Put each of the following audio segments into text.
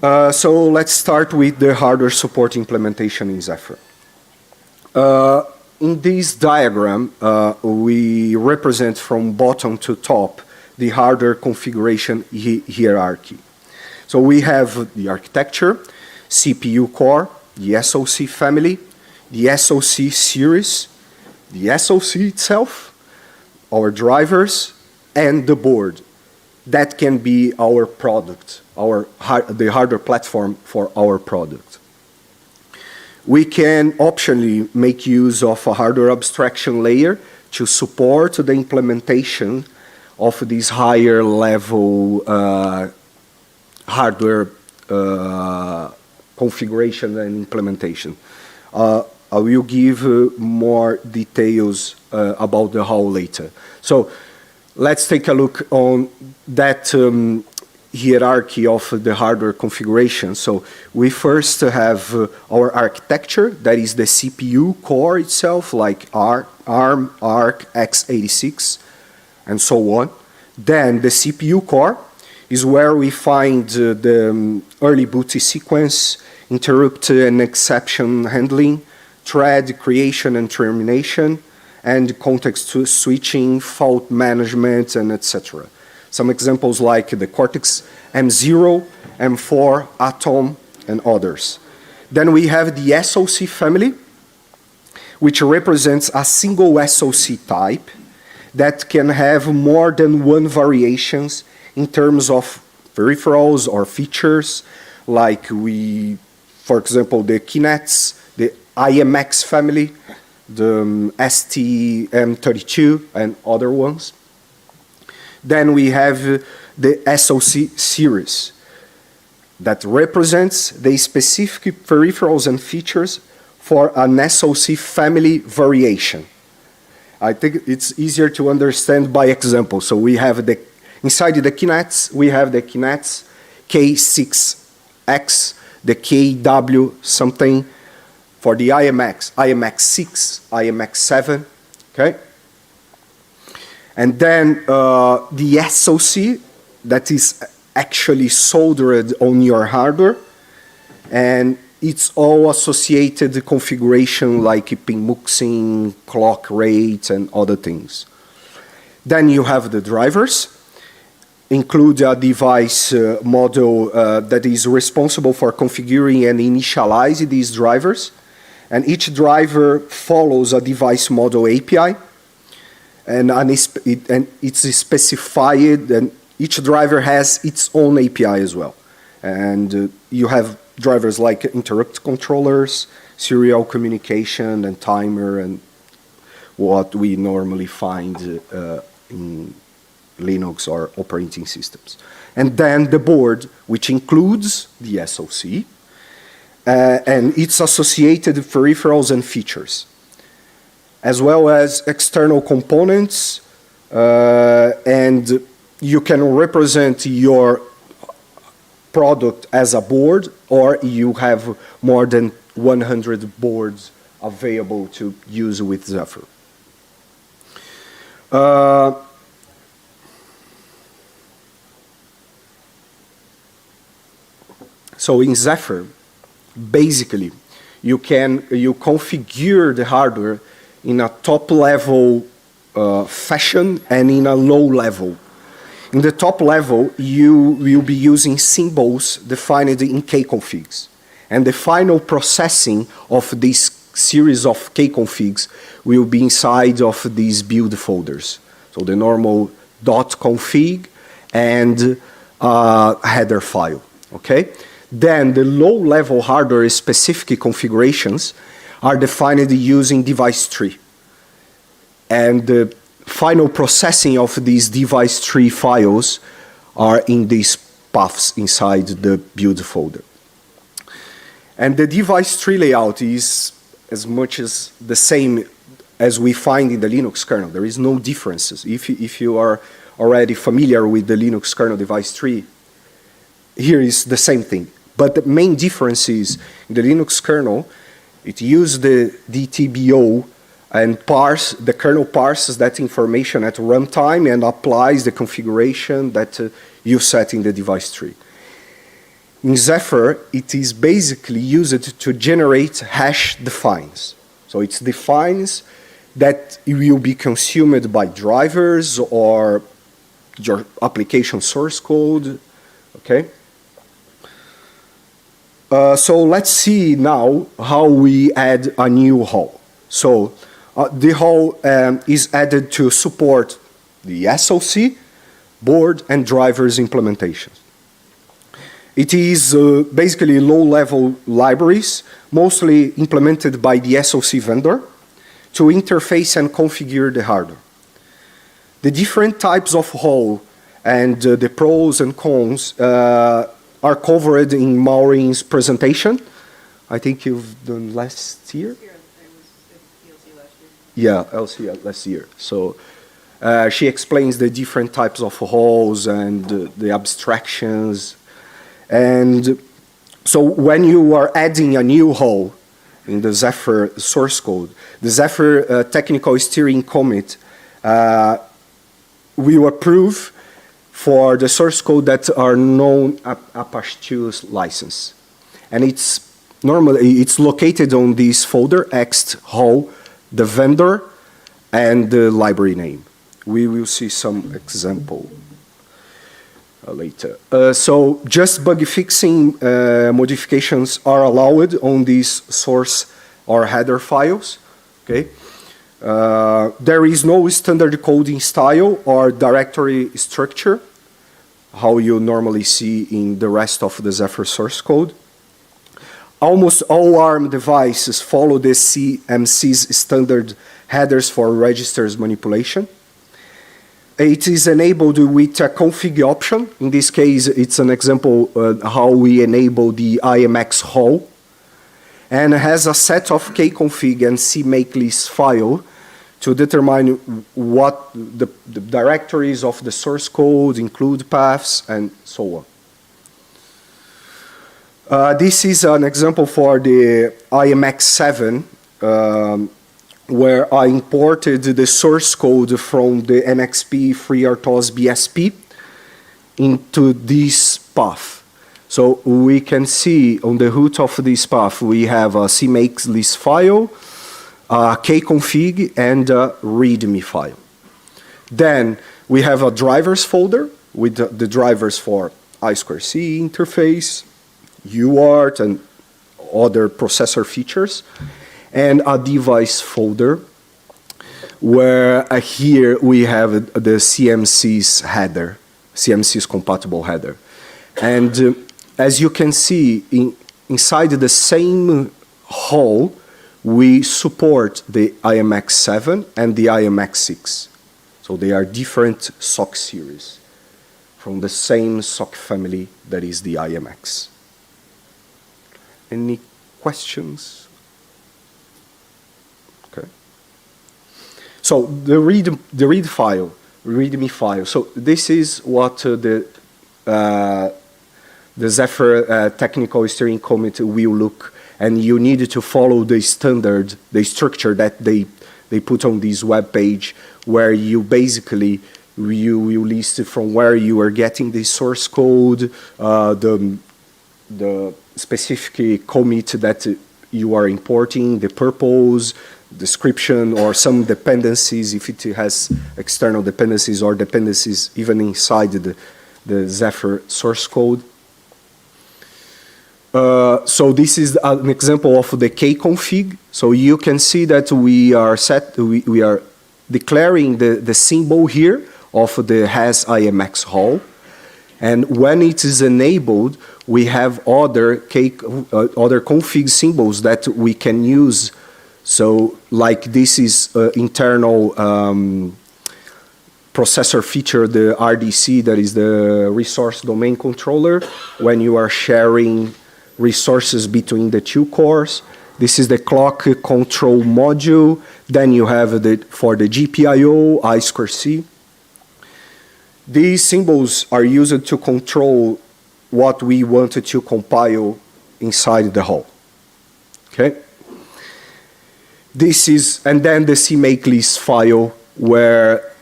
So let's start with the hardware support implementation in Zephyr. In this diagram, we represent from bottom to top the hardware configuration hierarchy. So we have the architecture, CPU core, the SoC family, the SoC series, the SoC itself, our drivers, and the board. That can be our product, the hardware platform for our product. We can optionally make use of a hardware abstraction layer to support the implementation of this higher level hardware configuration and implementation. I will give more details about the how later. So let's take a look on that hierarchy of the hardware configuration. So we first have our architecture, that is the CPU core itself, like ARM, ARC, x86, and so on. Then the CPU core is where we find the early boot sequence, interrupt and exception handling, thread creation and termination, and context switching, fault management, and etc. Some examples like the Cortex M0, M4, Atom, and others. Then we have the SoC family, which represents a single SoC type that can have more than one variations in terms of peripherals or features, like for example, the Kinects, the IMX family, the STM32, and other ones. Then we have the SoC series that represents the specific peripherals and features for an SoC family variation. I think it's easier to understand by example. So we have inside the Kinects, we have the Kinects K6X, the KW something, for the IMX, IMX6, IMX7, okay? And then the SoC that is actually soldered on your hardware, and it's all associated configuration like pin muxing, clock rate, and other things. Then you have the drivers, include a device model that is responsible for configuring and initializing these drivers. And each driver follows a device model API, and it's specified, and each driver has its own API as well. And you have drivers like interrupt controllers, serial communication, and timer, and what we normally find in Linux or operating systems. And then the board, which includes the SoC, and its associated peripherals and features, as well as external components, and you can represent your product as a board, or you have more than 100 boards available to use with Zephyr. So in Zephyr, basically, you configure the hardware in a top-level fashion and in a low level. In the top level, you will be using symbols defined in kconfigs. And the final processing of this series of kconfigs will be inside of these build folders. So the normal .config and header file, okay? Then the low-level hardware-specific configurations are defined using device tree. And the final processing of these device tree files are in these paths inside the build folder. And the device tree layout is as much as the same as we find in the Linux kernel. There is no differences. If you are already familiar with the Linux kernel device tree, here is the same thing. But the main difference is in the Linux kernel, it uses the DTBO and the kernel parses that information at runtime and applies the configuration that you set in the device tree. in Zephyr, it is basically used to generate hash defines. So it's defines that will be consumed by drivers or your application source code, okay? So let's see now how we add a new hall. So the hall is added to support the SOC, board, and drivers implementations. It is basically low-level libraries, mostly implemented by the SOC vendor, to interface and configure the hardware. The different types of hall and the pros and cons are covered in Maureen's presentation. I think you've done last year? Yeah, LC last year. So she explains the different types of halls and the abstractions. And so when you are adding a new hall in the Zephyr source code, the Zephyr technical steering commit will approve for the source code that are known Apache 2's license. And it's located on this folder, ext hall, the vendor, and the library name. We will see some example later. So just bug fixing modifications are allowed on these source or header files, okay? There is no standard coding style or directory structure, how you normally see in the rest of the Zephyr source code. Almost all ARM devices follow the CMC's standard headers for registers manipulation. It is enabled with a config option. In this case, it's an example how we enable the IMX hall, and has a set of kconfig and cmake list file to determine what the directories of the source code, include paths, and so on. This is an example for the IMX7, where I imported the source code from the NXP FreeRTOS BSP into this path. So we can see on the root of this path, we have a cmake list file, a kconfig, and a readme file. Then we have a drivers folder with the drivers for I2C interface, UART, and other processor features, and a device folder where here we have the CMC's header, CMC's compatible header. And as you can see, inside the same hall, we support the IMX7 and the IMX6. So they are different SOC series from the same SOC family that is the IMX. Any questions? Okay. So the readme file. So this is what the Zephyr technical steering committee will look, and you need to follow the standard, the structure that they put on this web page, where you basically you will list from where you are getting the source code, the specific commit that you are importing, the purpose, description, or some dependencies, if it has external dependencies or dependencies even inside the Zephyr source code. So this is an example of the kconfig. So you can see that we are declaring the symbol here of the has IMX hall. And when it is enabled, we have other config symbols that we can use. So like this is internal processor feature, the RDC, that is the resource domain controller, when you are sharing resources between the two cores. This is the clock control module. Then you have for the GPIO, I2C. These symbols are used to control what we wanted to compile inside the hall. Okay? This is, and then the cmake list file where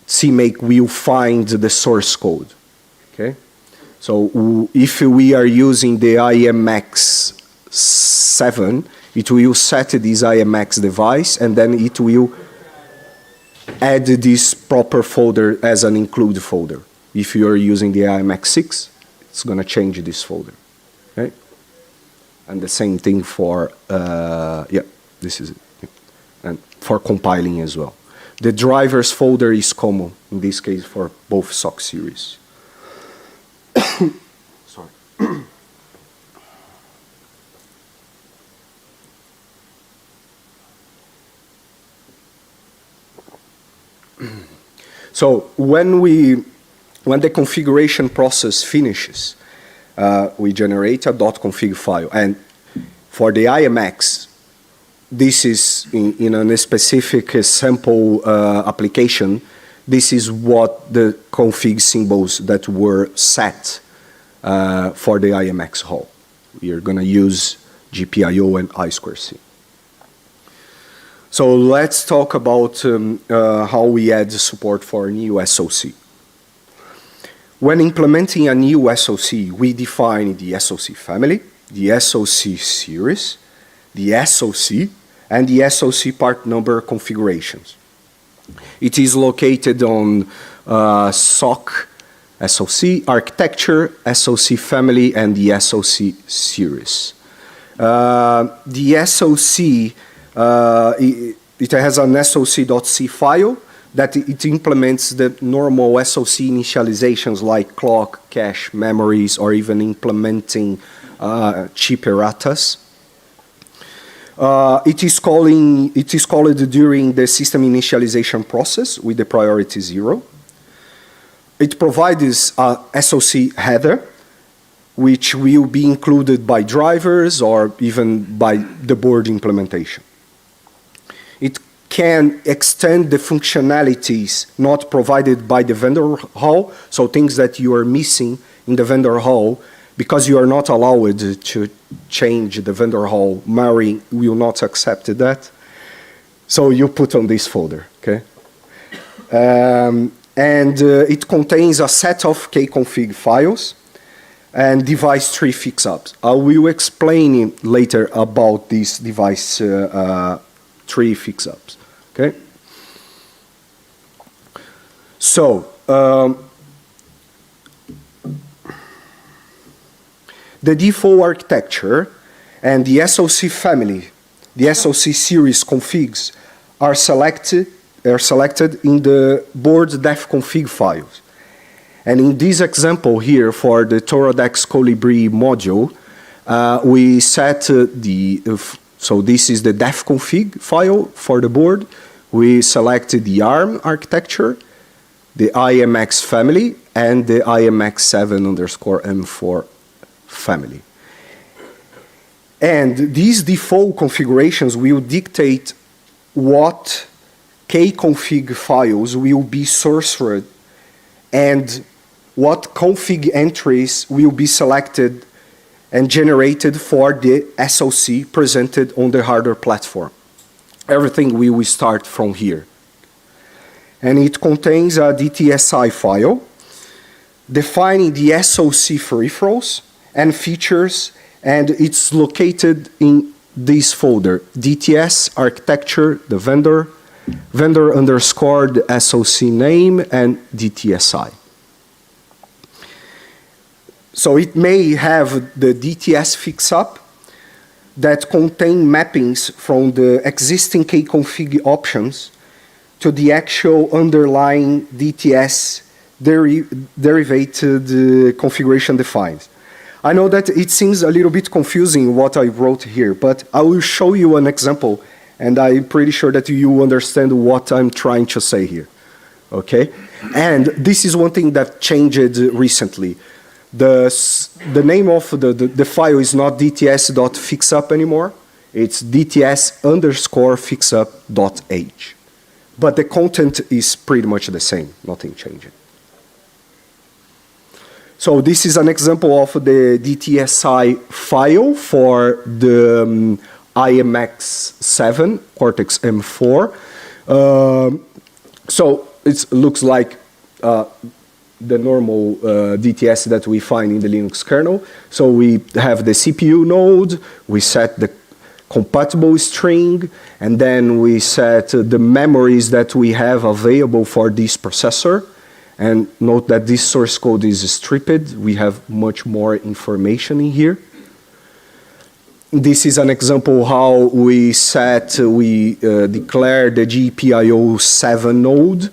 cmake will find the source code. Okay? So if we are using the IMX7, it will set this IMX device, and then it will add this proper folder as an include folder. If you are using the IMX6, it's going to change this folder. Okay? And the same thing for, this is it. And for compiling as well. The drivers folder is common, in this case, for both SOC series. Sorry. So when the configuration process finishes, we generate a .config file. And for the IMX, this is in a specific sample application. This is what the config symbols that were set for the IMX hall. We are going to use GPIO and I2C. So let's talk about how we add support for a new SOC. When implementing a new SOC, we define the SOC family, the SOC series, the SOC, and the SOC part number configurations. It is located on SOC, SOC architecture, SOC family, and the SOC series. The SOC, it has an SOC.c file that it implements the normal SOC initializations like clock, cache, memories, or even implementing chip erratas. It is called during the system initialization process with the priority 0. It provides a SOC header, which will be included by drivers or even by the board implementation. It can extend the functionalities not provided by the vendor hall, so things that you are missing in the vendor hall, because you are not allowed to change the vendor hall. Mari will not accept that. So you put on this folder, okay? It contains a set of kconfig files and device tree fix-ups. I will explain later about these device tree fix-ups, okay? So, the default architecture and the SOC family, the SOC series configs are selected in the board defconfig files. And in this example here for the Torodex Colibri module, we set so this is the defconfig file for the board. We selected the ARM architecture, the IMX family, and the IMX7_M4 family. And these default configurations will dictate what kconfig files will be sourced and what config entries will be selected and generated for the SOC presented on the hardware platform. Everything will start from here. And it contains a DTSI file defining the SOC peripherals and features, and it's located in this folder, DTS, architecture, the vendor, vendor_ the SOC name, and DTSI. So it may have the DTS fix-up that contain mappings from the existing kconfig options to the actual underlying DTS derivated configuration defined. I know that it seems a little bit confusing what I wrote here, but I will show you an example, and I'm pretty sure that you understand what I'm trying to say here, okay? And this is one thing that changed recently. The name of the file is not dts.fixup anymore. It's dts_fixup.h. But the content is pretty much the same, nothing changed. So this is an example of the DTSI file for the IMX7 Cortex M4. So it looks like the normal DTS that we find in the Linux kernel. So we have the CPU node, we set the compatible string, and then we set the memories that we have available for this processor. And note that this source code is stripped. We have much more information in here. This is an example how we declare the GPIO 7 node.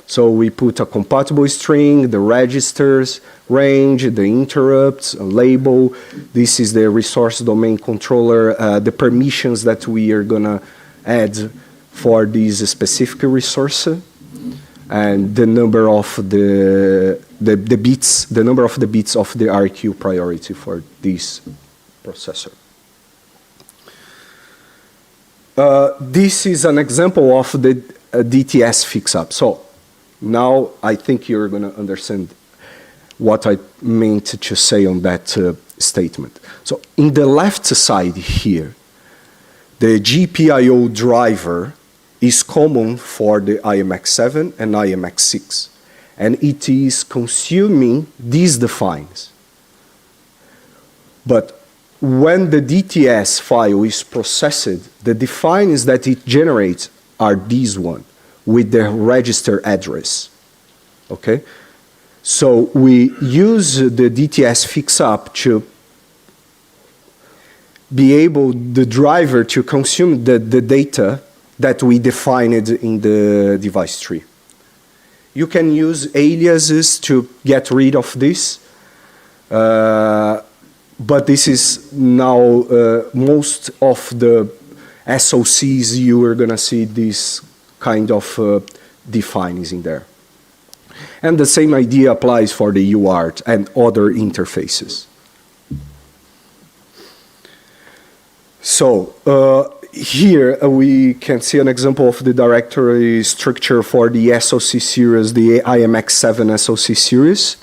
So we put a compatible string, the registers, range, the interrupts, a label. This is the resource domain controller, the permissions that we are gonna add for this specific resource, and the number of the bits, the number of the bits of the RQ priority for this processor. This is an example of the DTS fix-up. So now I think you're going to understand what I meant to say on that statement. So in the left side here, the GPIO driver is common for the IMX7 and IMX6, and it is consuming these defines. But when the DTS file is processed, the defines that it generates are these one, with the register address, okay? So we use the DTS fix-up to be able, the driver, to consume the data that we defined in the device tree. You can use aliases to get rid of this, but this is now most of the SOCs you are gonna see this kind of defines in there. And the same idea applies for the UART and other interfaces. So here we can see an example of the directory structure for the SOC series, the IMX7 SOC series.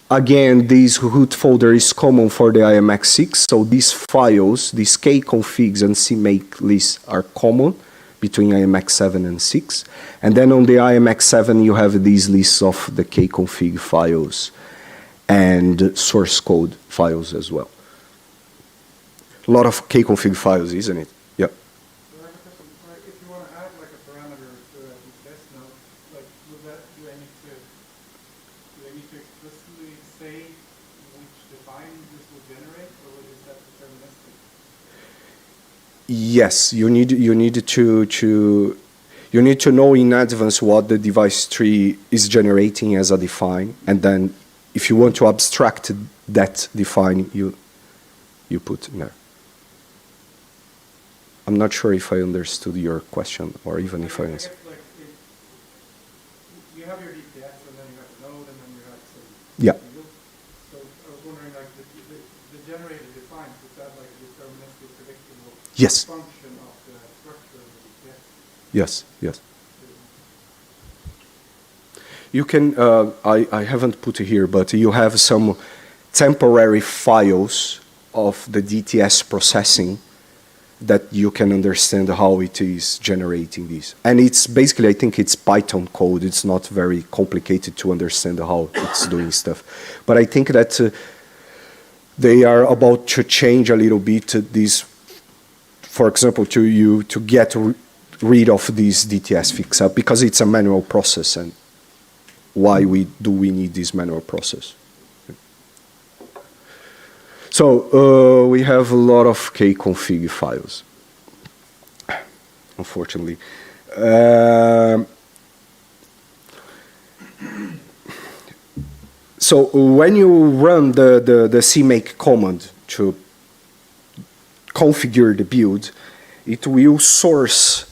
Again, this root folder is common for the IMX6, so these files, these kconfigs and cmake lists are common between IMX7 and 6. And then on the IMX7, you have these lists of the kconfig files and source code files as well. A lot of kconfig files, isn't it? Yeah. If you want to add like a parameter to a test node, like would that, do I need to explicitly say which define this will generate, or is that deterministic? Yes, you need to know in advance what the device tree is generating as a define, and then if you want to abstract that define, you put in there. I'm not sure if I understood your question, or even if I answered. Like you have your DTS, and then you have the node, and then you have some. Yeah. So I was wondering, like the generated defines, is that like a deterministic predictable Yes. function of the structure of the DTS? Yes, yes. You can, I haven't put it here, but you have some temporary files of the DTS processing that you can understand how it is generating these. And it's basically, I think it's Python code. It's not very complicated to understand how it's doing stuff. But I think that they are about to change a little bit this, for example, to get rid of this DTS fix-up, because it's a manual process, and why do we need this manual process? So we have a lot of kconfig files, unfortunately. So when you run the cmake command to configure the build, it will source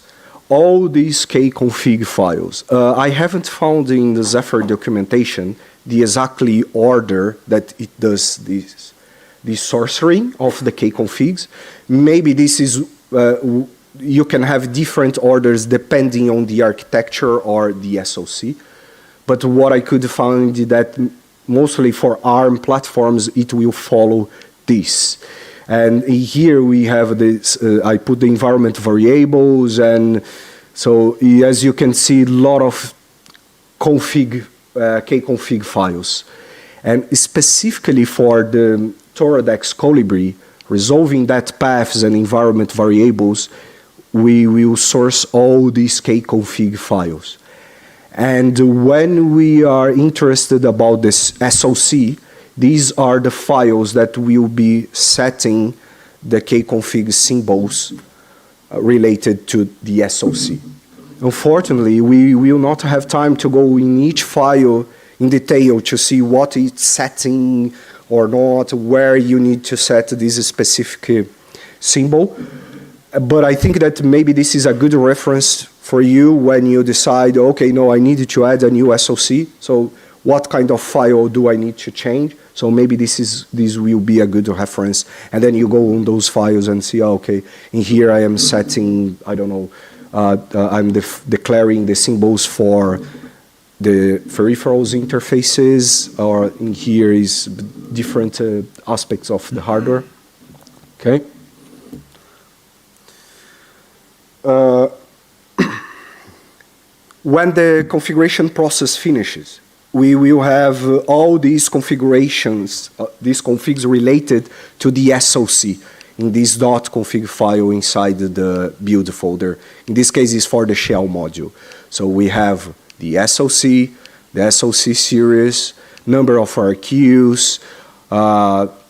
all these kconfig files. I haven't found in the Zephyr documentation the exactly order that it does this. The sourcing of the kconfigs. Maybe this is, you can have different orders depending on the architecture or the SOC. But what I could find is that mostly for ARM platforms, it will follow this. And here we have this, I put the environment variables, and so as you can see, a lot of config, kconfig files. And specifically for the Toradex Colibri, resolving that paths and environment variables, we will source all these kconfig files. And when we are interested about this SOC, these are the files that will be setting the kconfig symbols related to the SOC. Unfortunately, we will not have time to go in each file in detail to see what it's setting or not, where you need to set this specific symbol. But I think that maybe this is a good reference for you when you decide, okay, no, I need to add a new SOC. So what kind of file do I need to change? So maybe this will be a good reference. And then you go on those files and see, okay, in here I am setting, I don't know, I'm declaring the symbols for the peripherals interfaces, or in here is different aspects of the hardware. Okay. When the configuration process finishes, we will have all these configurations, these configs related to the SOC in this .config file inside the build folder. In this case, it's for the shell module. So we have the SOC series, number of RQs,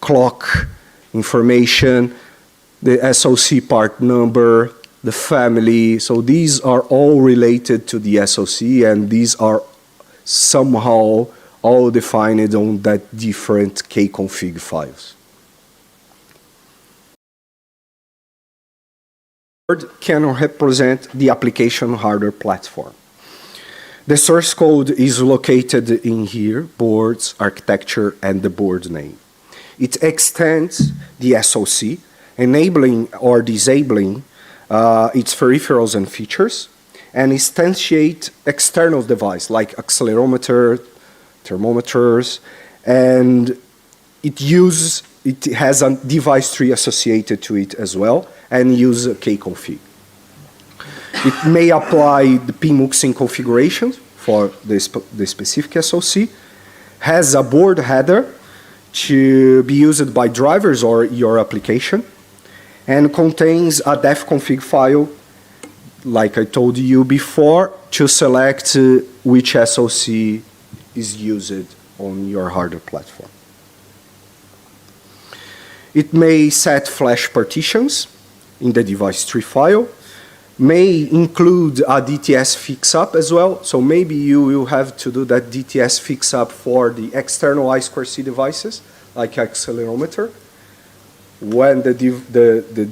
clock information, the SOC part number, the family. So these are all related to the SOC, and these are somehow all defined on that different kconfig files. Can represent the application hardware platform. The source code is located in here, boards, architecture, and the board name. It extends the SOC, enabling or disabling its peripherals and features, and instantiate external devices like accelerometer, thermometers, and it has a device tree associated to it as well, and use kconfig. It may apply the pmuxin configurations for the specific SOC, has a board header to be used by drivers or your application, and contains a defconfig file, like I told you before, to select which SOC is used on your hardware platform. It may set flash partitions in the device tree file, may include a DTS fix-up as well. So maybe you will have to do that DTS fix-up for the external I2C devices, like accelerometer. When the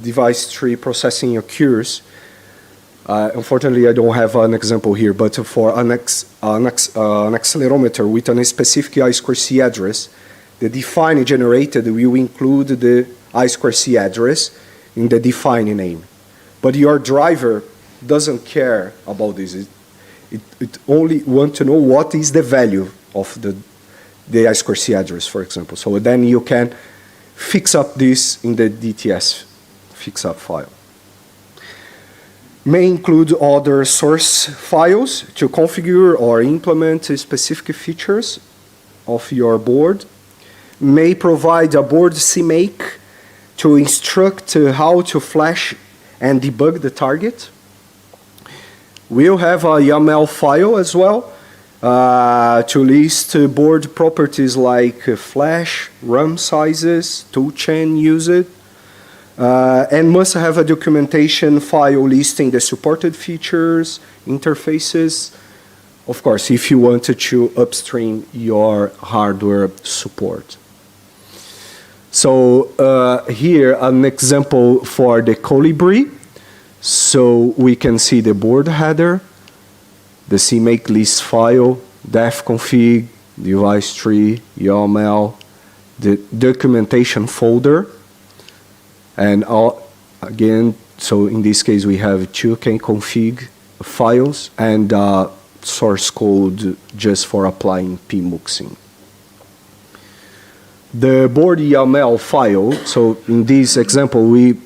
device tree processing occurs, unfortunately I don't have an example here, but for an accelerometer with a specific I2C address, the define generated will include the I2C address in the define name. But your driver doesn't care about this. It only wants to know what is the value of the I2C address, for example. So then you can fix up this in the DTS fix-up file. May include other source files to configure or implement specific features of your board. May provide a board CMake to instruct how to flash and debug the target. We'll have a YAML file as well to list board properties like flash, RAM sizes, toolchain used, and must have a documentation file listing the supported features, interfaces, of course, if you wanted to upstream your hardware support. So here an example for the Colibri. So we can see the board header, the CMake list file, defconfig, device tree, YAML, the documentation folder, and again, so in this case we have two kconfig files and source code just for applying pmuxin. The board YAML file, so in this example we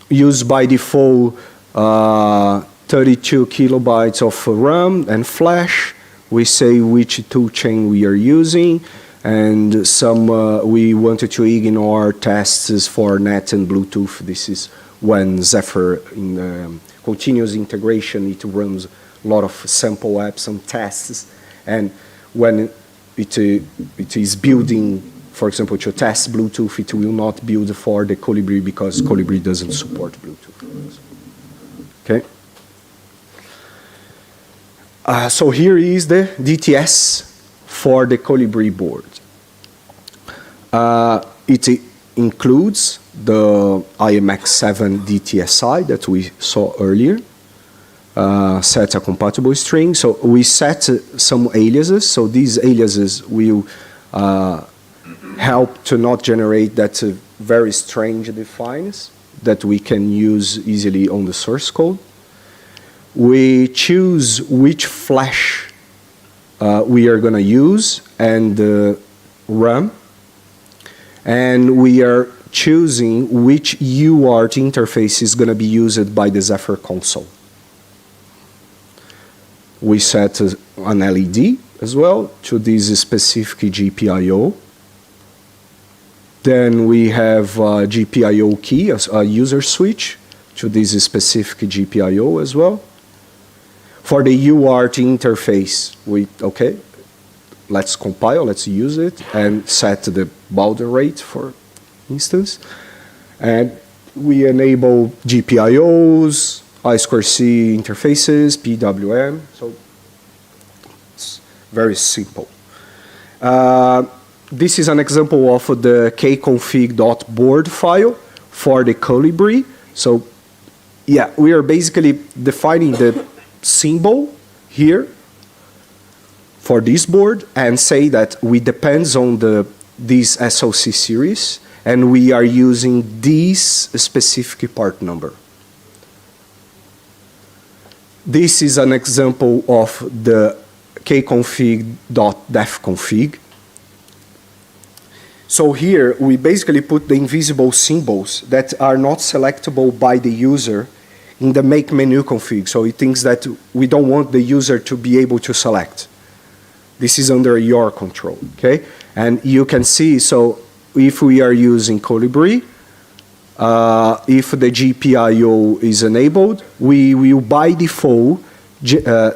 use by default 32 kilobytes of RAM and flash, we say which toolchain we are using, and some we wanted to ignore tests for NAT and Bluetooth. This is when Zephyr in continuous integration, it runs a lot of sample apps and tests, and when it is building, for example, to test Bluetooth, it will not build for the Colibri because Colibri doesn't support Bluetooth. Okay. So here is the DTS for the Colibri board. It includes the IMX7 DTSI that we saw earlier, set a compatible string. So we set some aliases. So these aliases will help to not generate that very strange defines that we can use easily on the source code. We choose which flash we are going to use and run. And we are choosing which UART interface is going to be used by the Zephyr console. We set an LED as well to this specific GPIO. Then we have a GPIO key, a user switch to this specific GPIO as well. For the UART interface, okay, let's compile, let's use it, and set the baud rate, for instance. And we enable GPIOs, I2C interfaces, PWM, so it's very simple. This is an example of the kconfig.board file for the Colibri. So yeah, we are basically defining the symbol here for this board and say that we depends on this SOC series and we are using this specific part number. This is an example of the kconfig.defconfig. So here we basically put the invisible symbols that are not selectable by the user in the make menu config. So it thinks that we don't want the user to be able to select. This is under your control, okay? And you can see, so if we are using Colibri, if the GPIO is enabled, we will by default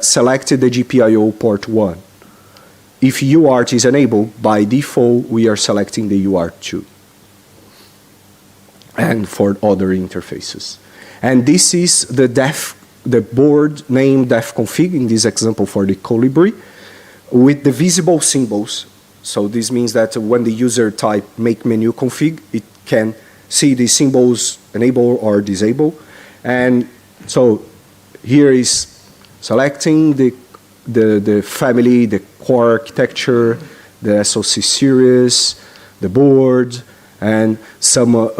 select the GPIO port 1. If UART is enabled, by default, we are selecting the UART 2. And for other interfaces. And this is the board name defconfig, in this example for the Colibri, with the visible symbols. So this means that when the user type make menu config, it can see the symbols enable or disable. And so here is selecting the family, the core architecture, the SoC series, the board, and some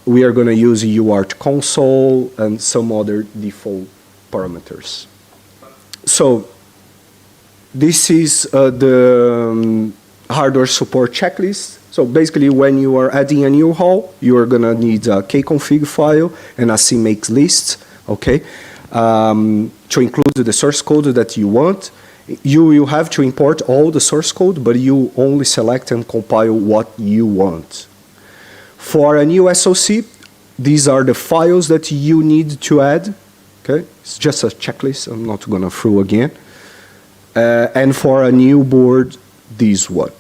we are going to use UART console and some other default parameters. So this is the hardware support checklist. So basically, when you are adding a new hall, you are going to need a kconfig file and a cmake list, okay, to include the source code that you want. You will have to import all the source code, but you only select and compile what you want. For a new SoC, these are the files that you need to add. Okay, it's just a checklist. I'm not going to throw again. And for a new board, this one.